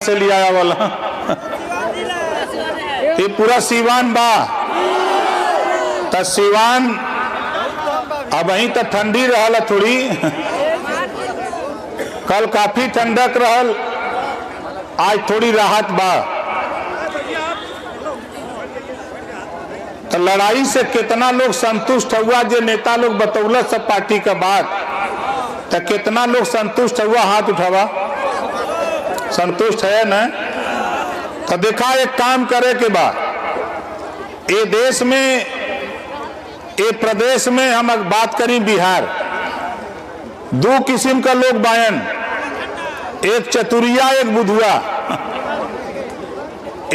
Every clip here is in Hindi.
से लिया वाला ये पूरा सीवान बा त सीवान अब वहीं तो ठंडी रहल थोड़ी। कल काफी ठंडक रहल, आज थोड़ी राहत बा। तो लड़ाई से कितना लोग संतुष्ट हुआ, जो नेता लोग बतौलत सब पार्टी का बात, तो कितना लोग संतुष्ट हुआ, हाथ उठावा। संतुष्ट है ना? तो देखा एक काम करे के बाद ये देश में, ये प्रदेश में हम बात करें बिहार, दो किस्म का लोग बायन, एक चतुरिया एक बुधुआ।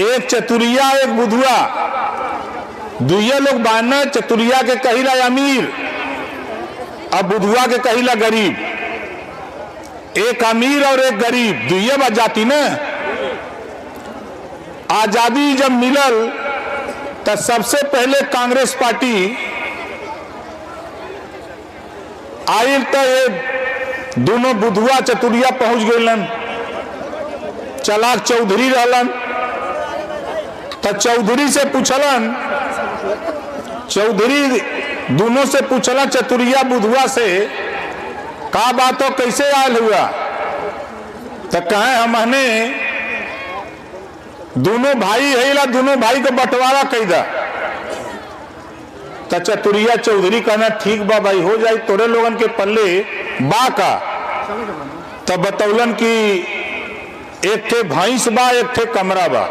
एक चतुरिया एक बुधुआ, दुइये लोग बायन। चतुरिया के कहिला अमीर और बुधुआ के कहिला गरीब। एक अमीर और एक गरीब दुइये बात जाती ना। आजादी जब मिलल तो सबसे पहले कांग्रेस पार्टी आई, तो ये दोनों बुधुआ चतुरिया पहुंच गए। चलाक चौधरी रहलन, तो चौधरी से पूछलन, चौधरी दोनों से पूछलन चतुरिया बुधुआ से, का बात हो, कैसे आयल हुआ? तो कहे हमने दोनों भाई है, दोनों भाई को बंटवारा कही दा। तो चतुरिया चौधरी कहना ठीक बा भाई, हो जाए तोरे लोगन के पल्ले बा का। तब बतौलन कि एक थे भैंस बा, एक थे कमरा बा।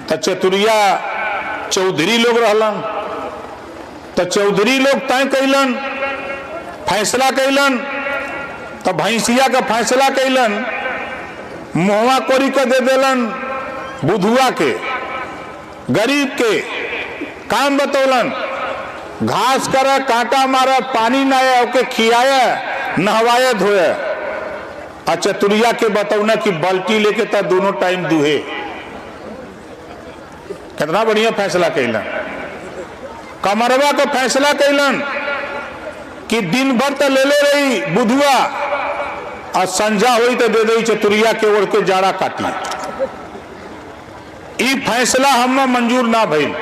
तो चतुरिया चौधरी लोग रहलन, तो चौधरी लोग तय कैलन, फैसला कैलन। तो भैंसिया का फैसला कैलन, मुहवा कोरी के दे देलन बुधुआ के, गरीब के। काम बतौलन, घास करे, कांटा मारे, पानी नया ओके खियाया, नहवाया धोया। और चतुरिया के बतौना कि बाल्टी लेके तब दोनों टाइम दुहे। कितना बढ़िया फैसला कैलन। कमरवा को फैसला कैलन कि दिन भर तो ले ले रही बुधुआ और संजा हुई तो दे दी चतुरिया के ओढ़ के जाड़ा काटी। ई फैसला हम मंजूर ना भइल।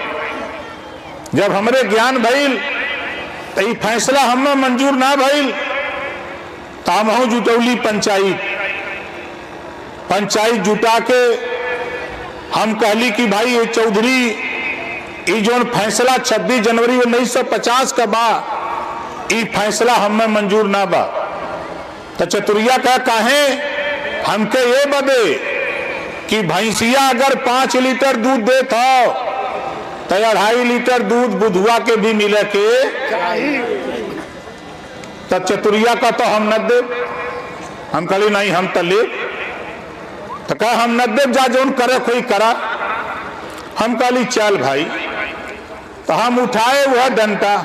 जब हमरे ज्ञान भइल तो ई फैसला हम मंजूर ना भइल, तो हम जुटौली पंचायत जुटा के हम कहली कि भाई ये चौधरी ई जो फैसला 26 जनवरी 1950 का बा, ई फैसला हमें मंजूर ना बा। तो चतुरिया कहा काहे? हमके ये बदे कि भैंसिया अगर 5 लीटर दूध देत हो तो 2.5 लीटर दूध बुधुआ के भी मिले के। तब चतुरिया का तो हम न दे। हम कहली नहीं हम तो ले। तो कहा हम न दे, जा जोन करे कोई करा। हम कहली चल भाई। तो हम उठाए वह डंटा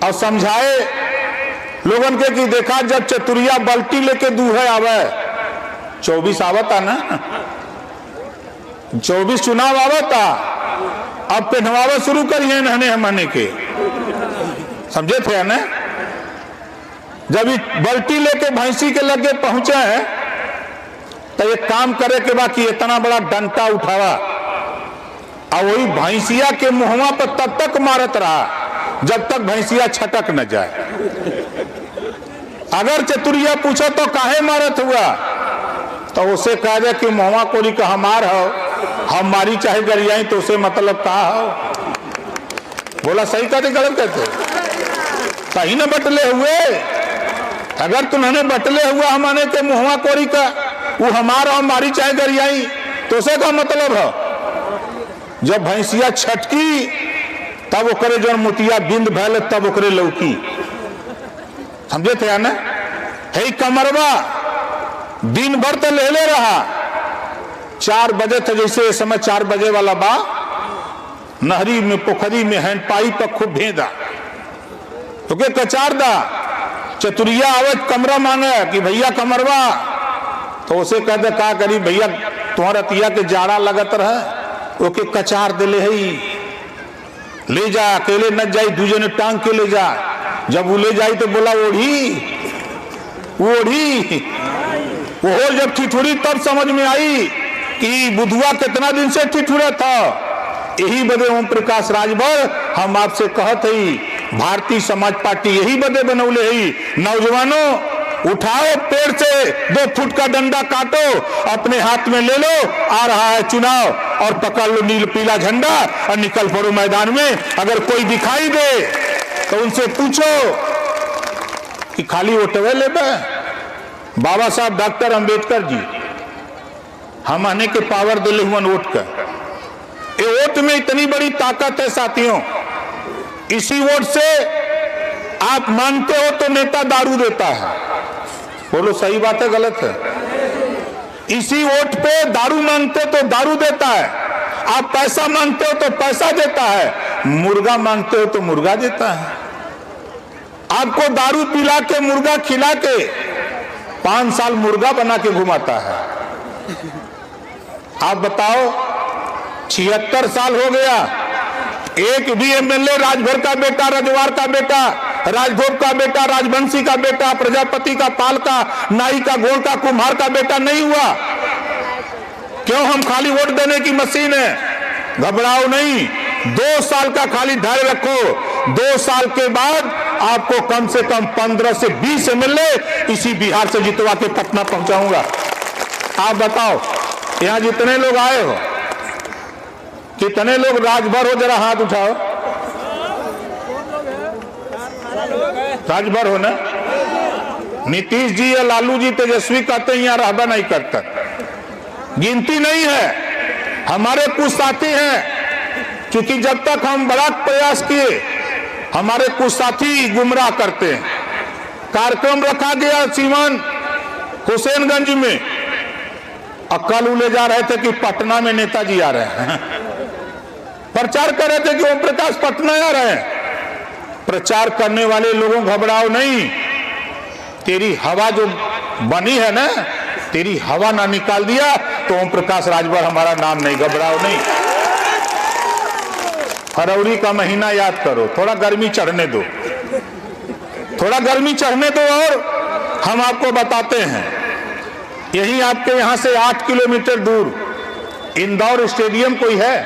और समझाए लोगन के कि देखा जब चतुरिया बाल्टी लेके दूहे आवे, 24 आवता ना, 24 चुनाव आवता, अब पहनवावे शुरू करिए नहने हमने के, समझे थे ना। जब बाल्टी लेके भैंसी के लगे पहुंचे हैं तो एक काम करे के बाद कि इतना बड़ा डंटा उठावा और वही भैंसिया के मुहवा पर तब तक मारत रहा जब तक भैंसिया छटक न जाए। अगर चतुरिया पूछो तो काहे मारत हुआ, तो उसे कह दे कि मुहवा कोरी का हमार हो, हम मारी चाहे गरियाई तो उसे मतलब कहा हो। बोला सही कहते गलत कहते? सही न बटले हुए। अगर तुमने बटले हुआ हमारे के मुहवा कोरी का, वो हमारा हमारी चाहे गरियाई तो उसे का मतलब हो। जब भैंसिया छटकी तब ओकरे जो मुतिया बिंद भैल तब ओकरे लौकी, समझे थे ना। हे कमरवा दिन भर तो ले ले रहा, 4 बजे थे, जैसे इस समय 4 बजे वाला बा, नहरी में पोखरी में हैंड पाइप पर खूब भेदा तो के कचार दा। चतुरिया आवत कमरा मांगे कि भैया कमरवा, तो उसे कह दे का करी भैया तुम्हारा तिया के जाड़ा लगत रहे, ओके कचार दिले है, ले जा, अकेले न जाई, दूजे ने टांग के ले जा। जब वो ले जाई तो बोला ओढ़ी ओढ़ी वो जब ठिठुरी तब समझ में आई कि बुधुआ कितना दिन से ठिठुरा था। यही बदे ओम प्रकाश राजभर हम आपसे कहत हई, भारतीय समाज पार्टी यही बदे बनौले हई। नौजवानों, उठाओ पेड़ से 2 फुट का डंडा काटो, अपने हाथ में ले लो, आ रहा है चुनाव, और पकड़ लो नील पीला झंडा और निकल पड़ो मैदान में। अगर कोई दिखाई दे तो उनसे पूछो कि खाली वोटवे ले। बाबा साहब डॉक्टर अंबेडकर जी हम आने के पावर दिले हुए वोट का। ये वोट में इतनी बड़ी ताकत है साथियों। इसी वोट से आप मानते हो तो नेता दारू देता है, बोलो सही बात है गलत है? इसी वोट पे दारू मांगते तो दारू देता है, आप पैसा मांगते हो तो पैसा देता है, मुर्गा मांगते हो तो मुर्गा देता है। आपको दारू पिला के मुर्गा खिला के 5 साल मुर्गा बना के घुमाता है। आप बताओ, 76 साल हो गया, एक भी एमएलए राजभर का बेटा, रजवार का बेटा, राजभोग का बेटा, राजवंशी का बेटा, प्रजापति का, पाल का, नाई का, गोड़ का, कुम्हार का बेटा नहीं हुआ। क्यों? हम खाली वोट देने की मशीन है। घबराओ नहीं, 2 साल का खाली धैर्य रखो। 2 साल के बाद आपको कम से कम 15 से 20 एमएलए इसी बिहार से जितवा के पटना पहुंचाऊंगा। आप बताओ, यहां जितने लोग आए हो, कितने लोग राजभर हो? जरा हाथ उठाओ। राजभर हो ना? नीतीश जी या लालू जी, तेजस्वी कहते हैं यहां रहबा नहीं करता। गिनती नहीं है, हमारे कुछ साथी हैं, क्योंकि जब तक हम बड़ा प्रयास किए, हमारे कुछ साथी गुमराह करते हैं। कार्यक्रम रखा गया सीवान हुसैनगंज में, कल ले जा रहे थे कि पटना में नेताजी आ रहे हैं। प्रचार कर रहे थे कि ओम प्रकाश पटना आ रहे हैं। प्रचार करने वाले लोगों, घबराओ नहीं, तेरी हवा जो बनी है ना, तेरी हवा ना निकाल दिया तो ओम प्रकाश राजभर हमारा नाम नहीं। घबराओ नहीं। फरवरी का महीना याद करो, थोड़ा गर्मी चढ़ने दो, थोड़ा गर्मी चढ़ने दो, और हम आपको बताते हैं। यही आपके यहां से 8 किलोमीटर दूर इंदौर स्टेडियम कोई है?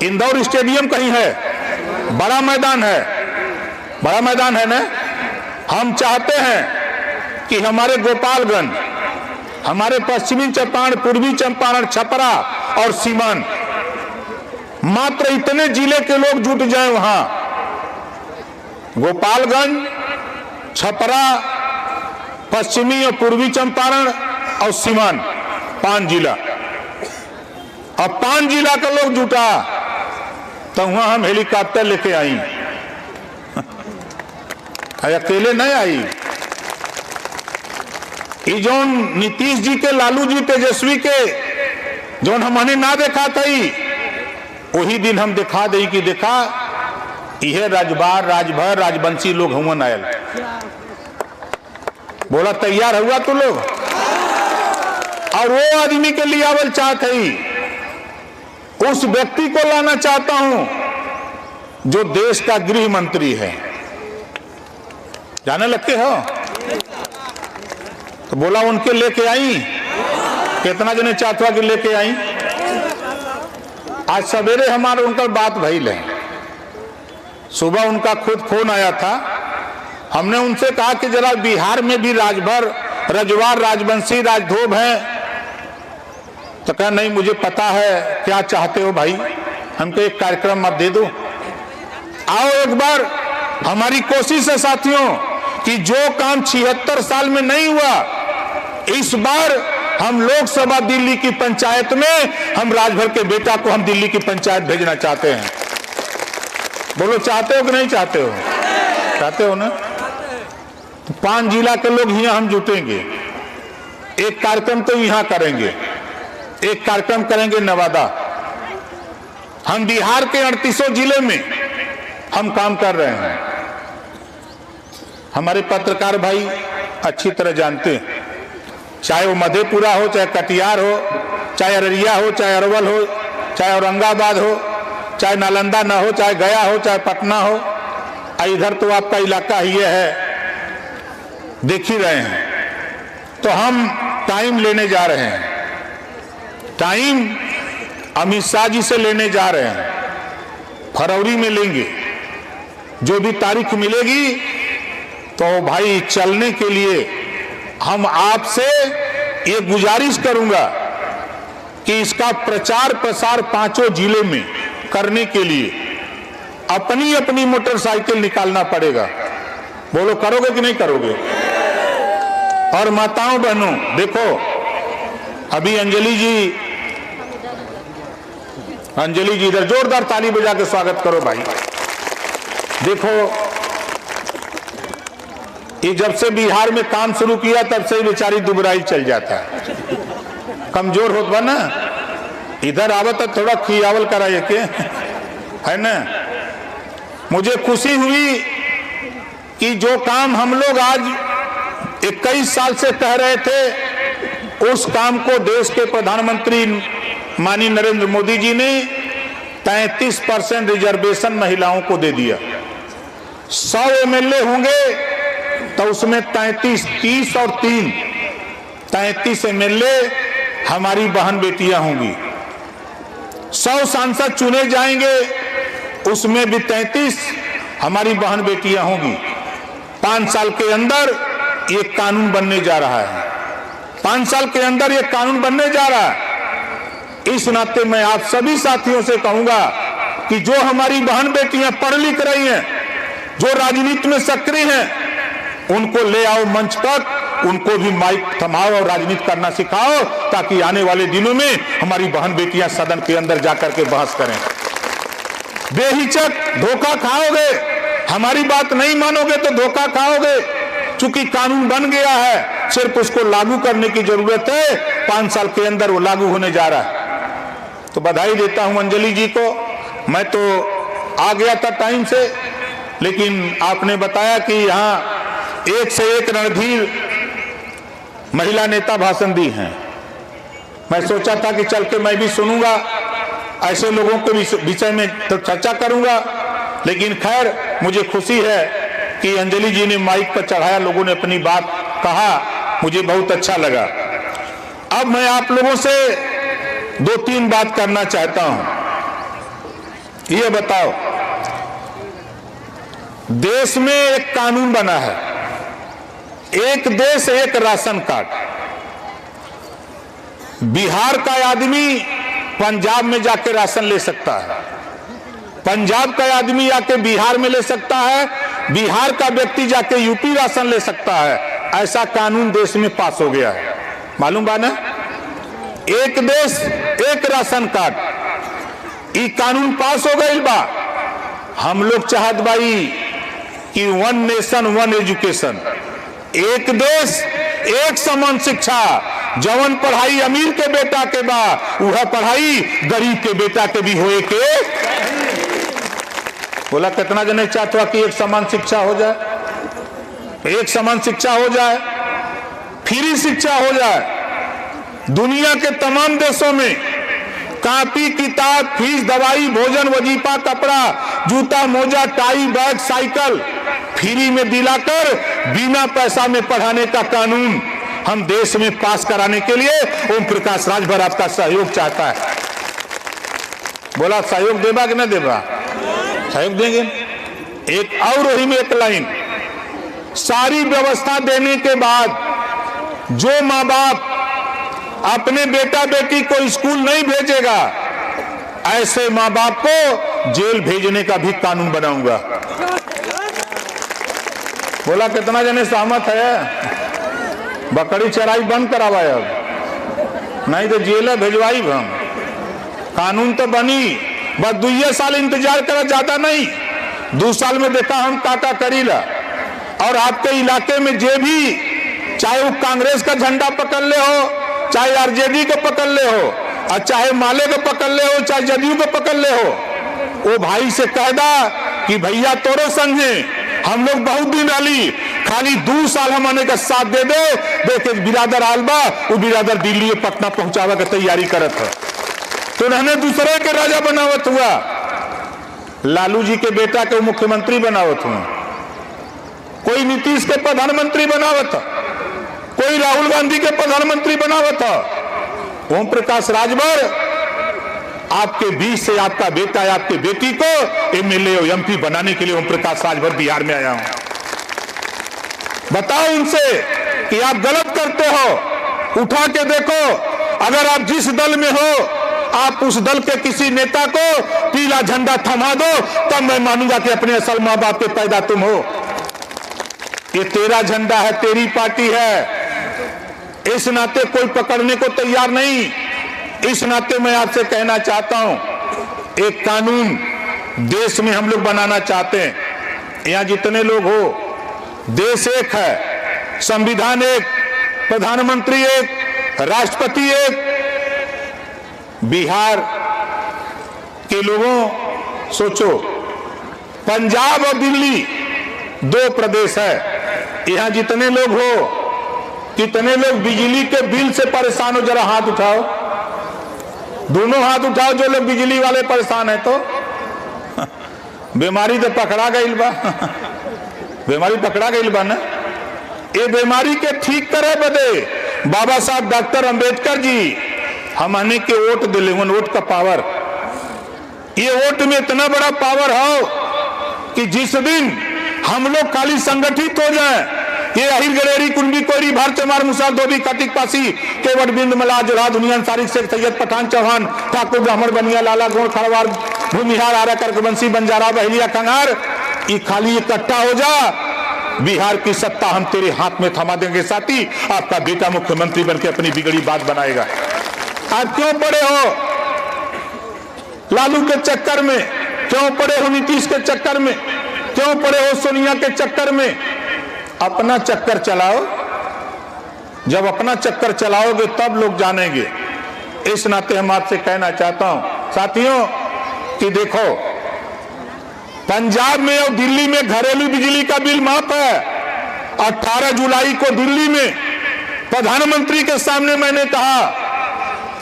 इंदौर स्टेडियम कहीं है? बड़ा मैदान है, बड़ा मैदान है ना। हम चाहते हैं कि हमारे गोपालगंज, हमारे पश्चिमी चंपारण, पूर्वी चंपारण, छपरा और सीवान, मात्र इतने जिले के लोग जुट जाएं वहां। गोपालगंज, छपरा, पश्चिमी और पूर्वी चंपारण और सीवान, 5 जिला। अब 5 जिला का लोग जुटा तो वहां हम हेलीकॉप्टर लेके आई। अकेले नहीं आई। ये जो नीतीश जी के, लालू जी, तेजस्वी के जो हमने ना देखा था, वही दिन हम दिखा दे कि देखा यह राजबार, राजभर, राजवंशी लोग हुआ आयल। बोला तैयार हुआ तो लोग। और वो आदमी के लिए आवल चाहते ही, उस व्यक्ति को लाना चाहता हूं जो देश का गृह मंत्री है। जाने लगते हो? तो बोला उनके लेके आई। कितना जने चाहता कि लेके आई? आज सवेरे हमारे उनका बात भइल है। सुबह उनका खुद फोन आया था। हमने उनसे कहा कि जरा बिहार में भी राजभर, रजवार, राजवंशी, राजधोब हैं। तो कहा नहीं, मुझे पता है क्या चाहते हो भाई, हमको एक कार्यक्रम आप दे दो। आओ एक बार, हमारी कोशिश है साथियों कि जो काम 76 साल में नहीं हुआ, इस बार हम लोकसभा दिल्ली की पंचायत में हम राजभर के बेटा को हम दिल्ली की पंचायत भेजना चाहते हैं। बोलो चाहते हो कि नहीं चाहते हो? चाहते हो ना? तो 5 जिला के लोग यहाँ हम जुटेंगे। एक कार्यक्रम तो यहाँ करेंगे, एक कार्यक्रम करेंगे नवादा। हम बिहार के 38 जिले में हम काम कर रहे हैं। हमारे पत्रकार भाई अच्छी तरह जानते हैं, चाहे वो मधेपुरा हो, चाहे कटिहार हो, चाहे अररिया हो, चाहे अरवल हो, चाहे औरंगाबाद हो, चाहे नालंदा ना हो, चाहे गया हो, चाहे पटना हो। इधर तो आपका इलाका ही है, देख ही रहे हैं। तो तो हम टाइम लेने जा रहे हैं, टाइम अमित शाह जी से लेने जा रहे हैं, फरवरी में लेंगे। जो भी तारीख मिलेगी तो भाई चलने के लिए हम आपसे ये गुजारिश करूंगा कि इसका प्रचार प्रसार 5 जिले में करने के लिए अपनी अपनी मोटरसाइकिल निकालना पड़ेगा। बोलो करोगे कि नहीं करोगे? और माताओं बहनों देखो, अभी अंजलि जी इधर जोरदार ताली बजा के स्वागत करो भाई। देखो ये जब से बिहार में काम शुरू किया तब से ही बेचारी दुबराई चल जाता है, कमजोर होत बा ना। इधर आवत थोड़ा खियावल कराए के है ना। मुझे खुशी हुई कि जो काम हम लोग आज 21 साल से कह रहे थे, उस काम को देश के प्रधानमंत्री माननीय नरेंद्र मोदी जी ने 33% रिजर्वेशन महिलाओं को दे दिया। 100 एमएलए होंगे तो उसमें 30 और 33 एमएलए हमारी बहन बेटियां होंगी। 100 सांसद चुने जाएंगे, उसमें भी 33 हमारी बहन बेटियां होंगी। 5 साल के अंदर ये कानून बनने जा रहा है, 5 साल के अंदर ये कानून बनने जा रहा है। इस नाते मैं आप सभी साथियों से कहूंगा कि जो हमारी बहन बेटियां पढ़ लिख रही हैं, जो राजनीति में सक्रिय हैं, उनको ले आओ मंच पर, उनको भी माइक थमाओ और राजनीति करना सिखाओ, ताकि आने वाले दिनों में हमारी बहन बेटियां सदन के अंदर जाकर के बहस करें। बेहिचक धोखा खाओगे, हमारी बात नहीं मानोगे तो धोखा खाओगे। चूंकि कानून बन गया है, सिर्फ उसको लागू करने की जरूरत है। 5 साल के अंदर वो लागू होने जा रहा है। तो बधाई देता हूं अंजलि जी को। मैं तो आ गया था टाइम से, लेकिन आपने बताया कि यहाँ एक से एक रणधीर महिला नेता भाषण दी हैं। मैं सोचा था कि चल के मैं भी सुनूंगा, ऐसे लोगों के विषय में तो चर्चा करूंगा। लेकिन खैर मुझे खुशी है कि अंजलि जी ने माइक पर चढ़ाया, लोगों ने अपनी बात कहा, मुझे बहुत अच्छा लगा। अब मैं आप लोगों से 2-3 बात करना चाहता हूं। ये बताओ, देश में एक कानून बना है, एक देश एक राशन कार्ड। बिहार का आदमी पंजाब में जाके राशन ले सकता है, पंजाब का आदमी जाके बिहार में ले सकता है, बिहार का व्यक्ति जाके यूपी राशन ले सकता है। ऐसा कानून देश में पास हो गया है, मालूम बा ना? एक देश एक राशन कार्ड, ये कानून पास हो गई बा। हम लोग चाहत बाई कि 1 नेशन 1 एजुकेशन, एक देश एक समान शिक्षा। जवन पढ़ाई अमीर के बेटा के बा, वह पढ़ाई गरीब के बेटा के भी होए के। बोला कितना जने चाहता कि एक समान शिक्षा हो जाए, एक समान शिक्षा हो जाए, फ्री शिक्षा हो जाए। दुनिया के तमाम देशों में कॉपी किताब, फीस, दवाई, भोजन, वजीफा, कपड़ा, जूता, मोजा, टाई, बैग, साइकिल फ्री में दिलाकर बिना पैसा में पढ़ाने का कानून हम देश में पास कराने के लिए ओम प्रकाश राजभर आपका सहयोग चाहता है। बोला सहयोग देगा कि नहीं देगा? सहयोग देंगे। एक और वही में एक लाइन, सारी व्यवस्था देने के बाद जो माँ बाप अपने बेटा बेटी को स्कूल नहीं भेजेगा, ऐसे माँ बाप को जेल भेजने का भी कानून बनाऊंगा। बोला कितना जने सहमत है? बकरी चराई बंद करावा, अब नहीं तो जेल भेजवाई हम। कानून तो बनी, बस 2 साल इंतजार करा, ज्यादा नहीं। 2 साल में देखा हम काका करीला। और आपके इलाके में जे भी, चाहे वो कांग्रेस का झंडा पकड़ ले हो, चाहे आरजेडी को पकड़ ले हो, और चाहे माले को पकड़ ले हो, चाहे जदयू को पकड़ ले हो, वो भाई से कह दा कि भैया तोरो संगे हम लोग बहुत दिन रही, खाली 2 साल हमने का साथ दे दे। देखे बिरादर आलबा, वो बिरादर दिल्ली पटना पहुंचावा की तैयारी करत है। तो उन्होंने दूसरे के राजा बनावत हुआ, लालू जी के बेटा के मुख्यमंत्री बनावत हुआ, कोई नीतीश के प्रधानमंत्री बनावत, कोई कोई राहुल गांधी के प्रधानमंत्री बना हुआ था। ओम प्रकाश राजभर आपके बीच से आपका बेटा या आपके बेटी को एमएलए और एमपी बनाने के लिए ओम प्रकाश राजभर बिहार में आया हूं। बताओ उनसे कि आप गलत करते हो, उठा के देखो। अगर आप जिस दल में हो, आप उस दल के किसी नेता को पीला झंडा थमा दो, तब मैं मानूंगा कि अपने असल मां बाप के पैदा तुम हो। ये तेरा झंडा है, तेरी पार्टी है। इस नाते कोई पकड़ने को तैयार नहीं। इस नाते मैं आपसे कहना चाहता हूं, एक कानून देश में हम लोग बनाना चाहते हैं। यहां जितने लोग हो, देश एक है, संविधान एक, प्रधानमंत्री एक, राष्ट्रपति एक। बिहार के लोगों सोचो, पंजाब और दिल्ली 2 प्रदेश है। यहां जितने लोग हो, कितने लोग बिजली के बिल से परेशान हो? जरा हाथ उठाओ, दोनों हाथ उठाओ जो लोग बिजली वाले परेशान है। तो बीमारी तो पकड़ा गई बा बीमारी पकड़ा गई बा ना। ये बीमारी के ठीक करे बदे बाबा साहब डॉक्टर अंबेडकर जी हमने के वोट दिले। वोट का पावर, ये वोट में इतना बड़ा पावर हो कि जिस दिन हम लोग खाली संगठित हो जाए, ये अहिर गलेरी कुंडी कोयरी भार चमार मुसार धोबी कटिक पासी केवट बिंद मला जोरा दुनिया सारिक शेख सैयद पठान चौहान ठाकुर ब्राह्मण बनिया लाला गोड़ खड़वार भूमिहार आरा करकवंशी बंजारा बहलिया खंगार, ये खाली इकट्ठा हो जा, बिहार की सत्ता हम तेरे हाथ में थमा देंगे साथी। आपका बेटा मुख्यमंत्री बनकर अपनी बिगड़ी बात बनाएगा। आप क्यों पड़े हो लालू के चक्कर में? क्यों पड़े हो नीतीश के चक्कर में? क्यों पड़े हो सोनिया के चक्कर में? अपना चक्कर चलाओ। जब अपना चक्कर चलाओगे तब लोग जानेंगे। इस नाते हम आपसे कहना चाहता हूं साथियों कि देखो, पंजाब में और दिल्ली में घरेलू बिजली का बिल माफ है। 18 जुलाई को दिल्ली में प्रधानमंत्री के सामने मैंने कहा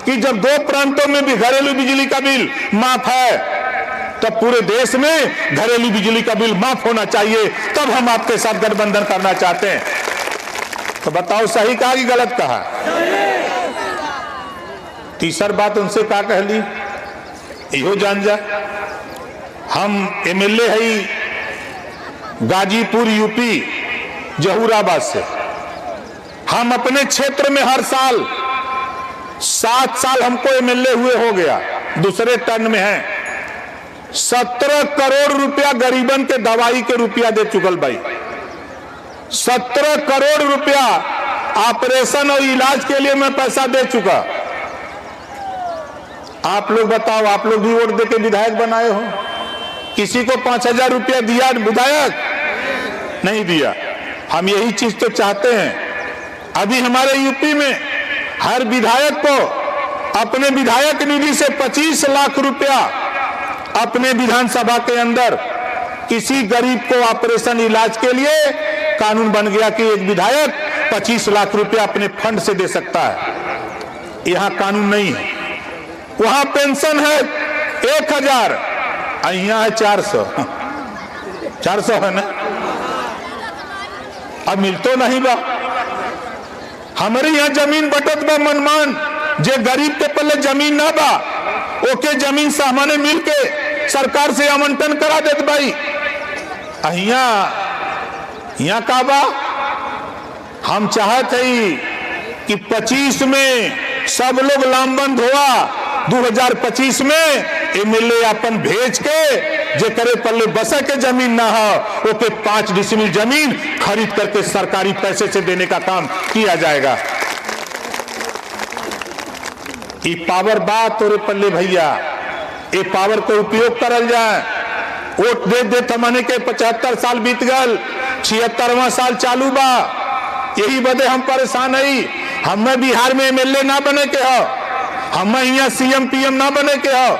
कि जब 2 प्रांतों में भी घरेलू बिजली का बिल माफ है, तब पूरे देश में घरेलू बिजली का बिल माफ होना चाहिए। तब हम आपके साथ गठबंधन करना चाहते हैं। तो बताओ, सही कहा कि गलत कहा? तीसरी बात उनसे क्या कह ली, इहो जान जा। हम एमएलए है गाजीपुर यूपी जहूराबाद से। हम अपने क्षेत्र में हर साल 7 साल हमको एमएलए हुए हो गया, दूसरे टर्न में है। 17 करोड़ रुपया गरीबन के दवाई के रुपया दे चुकल भाई। 17 करोड़ रुपया ऑपरेशन और इलाज के लिए मैं पैसा दे चुका। आप लोग बताओ, आप लोग भी वोट दे के विधायक बनाए हो? किसी को 5000 रुपया दिया विधायक? नहीं दिया। हम यही चीज तो चाहते हैं। अभी हमारे यूपी में हर विधायक को अपने विधायक निधि से 25 लाख रुपया अपने विधानसभा के अंदर किसी गरीब को ऑपरेशन इलाज के लिए कानून बन गया कि एक विधायक 25 लाख रुपया अपने फंड से दे सकता है। यहां कानून नहीं है। वहां पेंशन है 1000, यहाँ है 400 है ना। अब मिल तो नहीं बा। हमारे यहाँ जमीन बटत बा मनमान, जे गरीब के पल्ले जमीन ना बा ओके जमीन सामान्य मिल के सरकार से आवंटन करा देत भाई। यहाँ का बा, हम चाहते ही कि 25 में सब लोग लामबंद हुआ। 2025 में एमएलए अपन भेज के जे करे पल्ले बसा के जमीन ना हो ओके 5 डिसमिल जमीन खरीद करके सरकारी पैसे से देने का काम किया जाएगा। ये पावर बात और पल्ले भैया, ये पावर को उपयोग करल जाए। वोट दे दे थमाने के 75 साल बीत गल, 76वां साल चालू बा। यही बदे हम परेशान है। हमें बिहार में एमएलए ना बने के हो, हमें यहाँ सीएम पीएम ना बने के हो।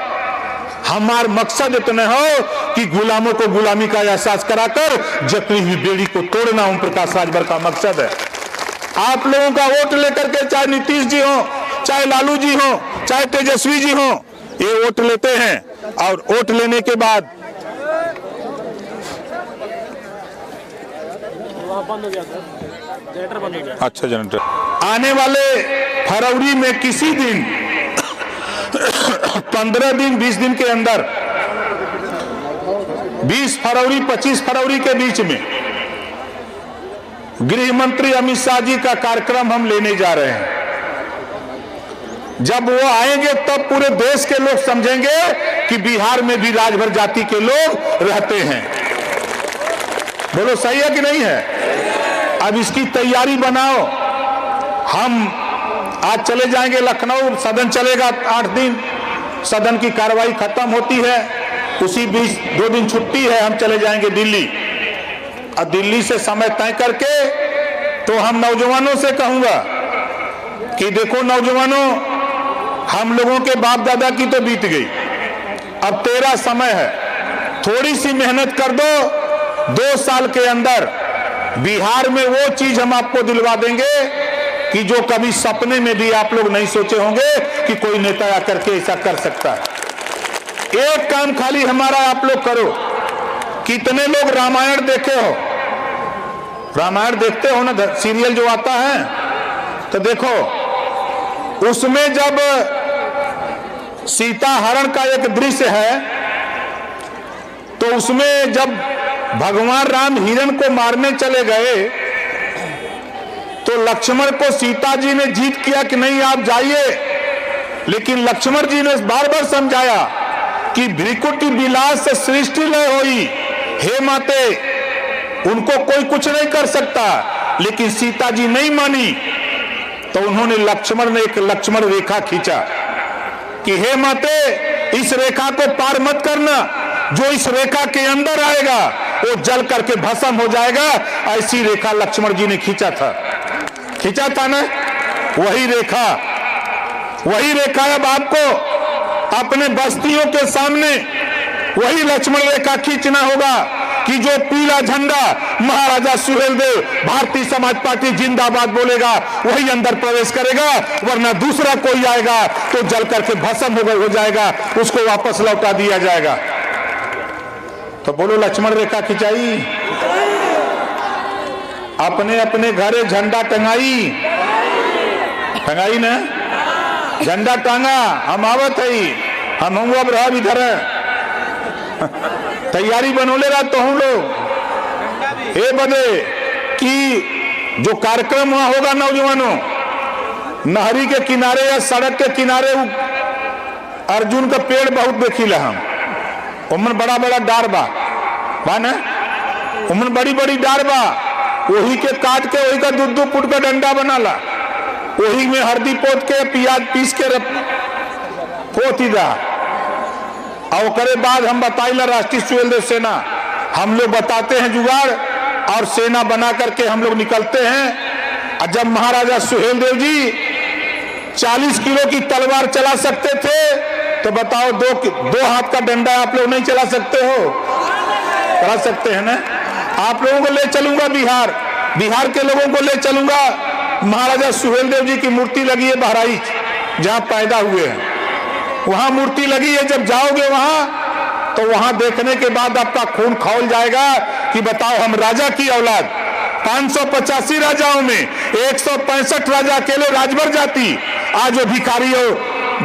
हमार मकसद इतने हो कि गुलामों को गुलामी का एहसास कराकर जकड़ी हुई बेड़ी को तोड़ना ओम प्रकाश राजभर का मकसद है। आप लोगों का वोट लेकर के चाहे नीतीश जी हो, चाहे लालू जी हो, चाहे तेजस्वी जी हो, ये वोट लेते हैं और वोट लेने के बाद बंद हो गया था। अच्छा जनरेटर। आने वाले फरवरी में किसी दिन 15 दिन 20 दिन के अंदर 20 फरवरी 25 फरवरी के बीच में गृह मंत्री अमित शाह जी का कार्यक्रम हम लेने जा रहे हैं। जब वो आएंगे तब पूरे देश के लोग समझेंगे कि बिहार में भी राजभर जाति के लोग रहते हैं। बोलो सही है कि नहीं है? अब इसकी तैयारी बनाओ। हम आज चले जाएंगे लखनऊ, सदन चलेगा 8 दिन, सदन की कार्रवाई खत्म होती है, उसी बीच 2 दिन छुट्टी है, हम चले जाएंगे दिल्ली। और दिल्ली से समय तय करके तो हम नौजवानों से कहूंगा कि देखो नौजवानों, हम लोगों के बाप दादा की तो बीत गई, अब तेरा समय है, थोड़ी सी मेहनत कर दो। 2 साल के अंदर बिहार में वो चीज हम आपको दिलवा देंगे कि जो कभी सपने में भी आप लोग नहीं सोचे होंगे कि कोई नेता आकर के ऐसा कर सकता है। एक काम खाली हमारा आप लोग करो। कितने लोग रामायण देखे हो? रामायण देखते हो ना, सीरियल जो आता है, तो देखो उसमें जब सीता हरण का एक दृश्य है, तो उसमें जब भगवान राम हिरण को मारने चले गए तो लक्ष्मण को सीता जी ने जीत किया कि नहीं आप जाइए, लेकिन लक्ष्मण जी ने बार बार समझाया कि भ्रिकुटी विलास से सृष्टि लय होई, हे माते उनको कोई कुछ नहीं कर सकता। लेकिन सीता जी नहीं मानी, तो उन्होंने लक्ष्मण ने एक लक्ष्मण रेखा खींचा कि हे माते इस रेखा को पार मत करना, जो इस रेखा के अंदर आएगा वो जल करके भस्म हो जाएगा। ऐसी रेखा लक्ष्मण जी ने खींचा था ना, वही रेखा अब आपको अपने बस्तियों के सामने वही लक्ष्मण रेखा खींचना होगा कि जो पीला झंडा महाराजा सुहेलदेव भारतीय समाज पार्टी जिंदाबाद बोलेगा वही अंदर प्रवेश करेगा, वरना दूसरा कोई आएगा तो जल करके भस्म हो जाएगा, उसको वापस लौटा दिया जाएगा। तो बोलो लक्ष्मण रेखा खिंचाई, अपने अपने घरे झंडा टंगाई ना, झंडा टांगा, हम आवत है, हम अब रहा इधर तैयारी बनोले रहा तो हम लोग ये बदे कि जो कार्यक्रम वहां होगा नौजवानों, नहरी के किनारे या सड़क के किनारे अर्जुन का पेड़ बहुत देखिला हम, उमन बड़ा बड़ा डार बा ना, उमन बड़ी बड़ी डार बा, वही के काट के वही का 2-2 फुट का डंडा बनाला, वही में हल्दी पोत के प्याज पीस के पोती दा। और करे बाद हम बताइला राष्ट्रीय सुहेलदेव सेना, हम लोग बताते हैं जुगाड़ और सेना बना करके हम लोग निकलते हैं। और जब महाराजा सुहेलदेव जी 40 किलो की तलवार चला सकते थे, तो बताओ 2 हाथ का डंडा आप लोग नहीं चला सकते हो? चला सकते हैं ना। आप लोगों को ले चलूंगा बिहार के लोगों को ले चलूंगा। महाराजा सुहेलदेव जी की मूर्ति लगी है बहराइच, जहां पैदा हुए हैं, वहां मूर्ति लगी है। जब जाओगे वहां तो वहां देखने के बाद आपका खून खौल जाएगा कि बताओ हम राजा की औलाद, 585 राजाओं में 165 राजा अकेले राजभर जाति, आज वो भिखारी हो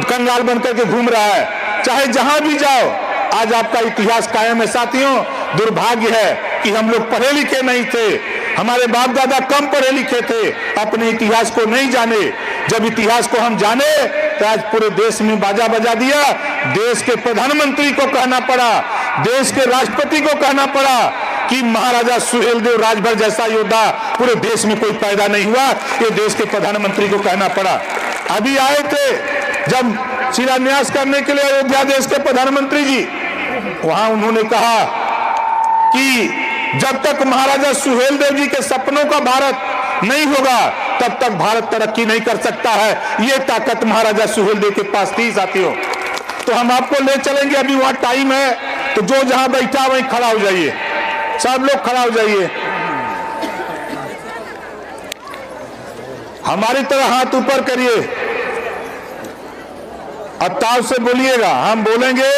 कंगाल बनकर के घूम रहा है। चाहे जहां भी जाओ आज आपका इतिहास कायम है। साथियों, दुर्भाग्य है कि हम लोग पढ़े लिखे नहीं थे, हमारे बाप दादा कम पढ़े लिखे थे, अपने इतिहास को नहीं जाने। जब इतिहास को हम जाने तो आज पूरे देश में बाजा बजा दिया। देश के प्रधानमंत्री को कहना पड़ा, देश के राष्ट्रपति को कहना पड़ा कि महाराजा सुहेलदेव राजभर जैसा योद्धा पूरे देश में कोई पैदा नहीं हुआ, ये देश के प्रधानमंत्री को कहना पड़ा। अभी आए थे जब शिलान्यास करने के लिए अयोध्या देश के प्रधानमंत्री जी, वहां उन्होंने कहा कि जब तक महाराजा सुहेलदेव जी के सपनों का भारत नहीं होगा तब तक भारत तरक्की नहीं कर सकता है। ये ताकत महाराजा सुहेलदेव के पास थी। साथियों, तो हम आपको ले चलेंगे। अभी वहां टाइम है, तो जो जहां बैठा वहीं खड़ा हो जाइए, सब लोग खड़ा हो जाइए, हमारी तरह हाथ ऊपर करिए और ताव से बोलिएगा। हम बोलेंगे